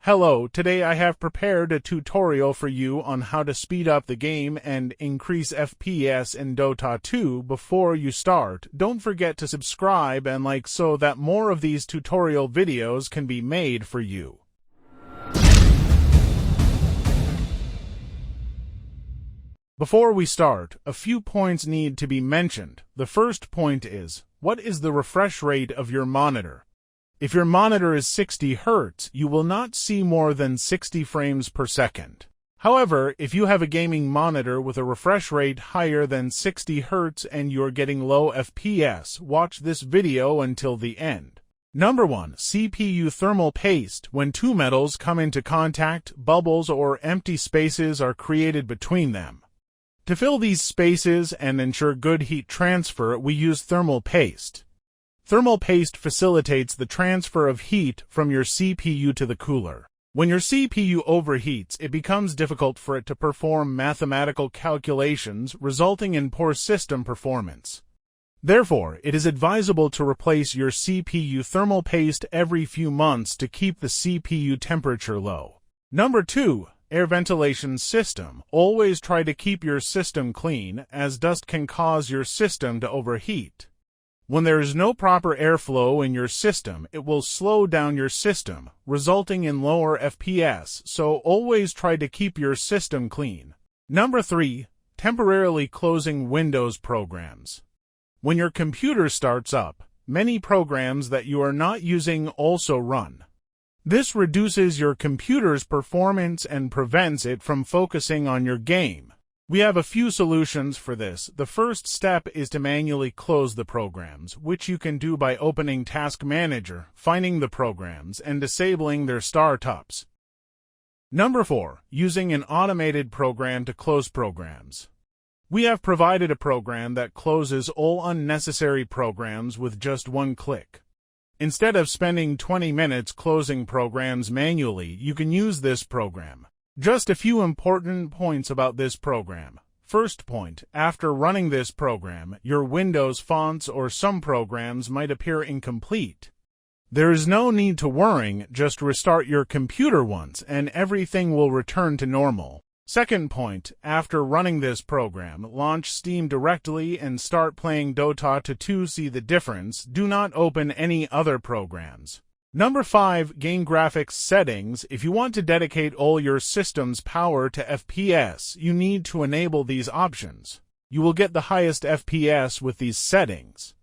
Hello, today I have prepared a tutorial for you on how to speed up the game and increase FPS in Dota 2. Before you start, don't forget to subscribe and like so that more of these tutorial videos can be made for you. Before we start, a few points need to be mentioned. The first point is, what is the refresh rate of your monitor? If your monitor is 60 Hz, you will not see more than 60 frames per second. However, if you have a gaming monitor with a refresh rate higher than 60 Hz and you're getting low FPS, watch this video until the end. Number 1. CPU thermal paste. When two metals come into contact, bubbles or empty spaces are created between them. To fill these spaces and ensure good heat transfer, we use thermal paste. Thermal paste facilitates the transfer of heat from your CPU to the cooler. When your CPU overheats, it becomes difficult for it to perform mathematical calculations, resulting in poor system performance. Therefore, it is advisable to replace your CPU thermal paste every few months to keep the CPU temperature low. Number 2. Air ventilation system. Always try to keep your system clean, as dust can cause your system to overheat. When there is no proper airflow in your system, it will slow down your system, resulting in lower FPS, so always try to keep your system clean. Number 3. Temporarily closing Windows programs. When your computer starts up, many programs that you are not using also run. This reduces your computer's performance and prevents it from focusing on your game. We have a few solutions for this. The first step is to manually close the programs, which you can do by opening Task Manager, finding the programs, and disabling their startups. Number 4. Using an automated program to close programs. We have provided a program that closes all unnecessary programs with just one click. Instead of spending 20 minutes closing programs manually, you can use this program. Just a few important points about this program. First point, after running this program, your Windows fonts or some programs might appear incomplete. There is no need to worry, just restart your computer once and everything will return to normal. Second point, after running this program, launch Steam directly and start playing Dota to see the difference. Do not open any other programs. Number 5. Game graphics settings. If you want to dedicate all your system's power to FPS, you need to enable these options. You will get the highest FPS with these settings.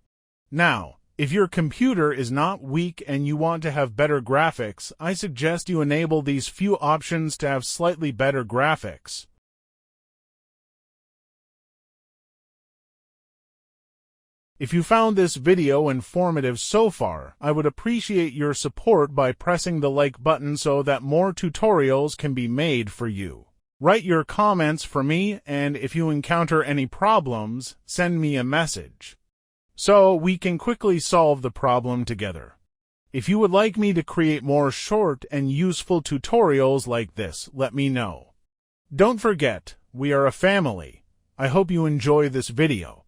Now, if your computer is not weak and you want to have better graphics, I suggest you enable these few options to have slightly better graphics. If you found this video informative so far, I would appreciate your support by pressing the like button so that more tutorials can be made for you. Write your comments for me, and if you encounter any problems, send me a message, so we can quickly solve the problem together. If you would like me to create more short and useful tutorials like this, let me know. Don't forget, we are a family. I hope you enjoy this video.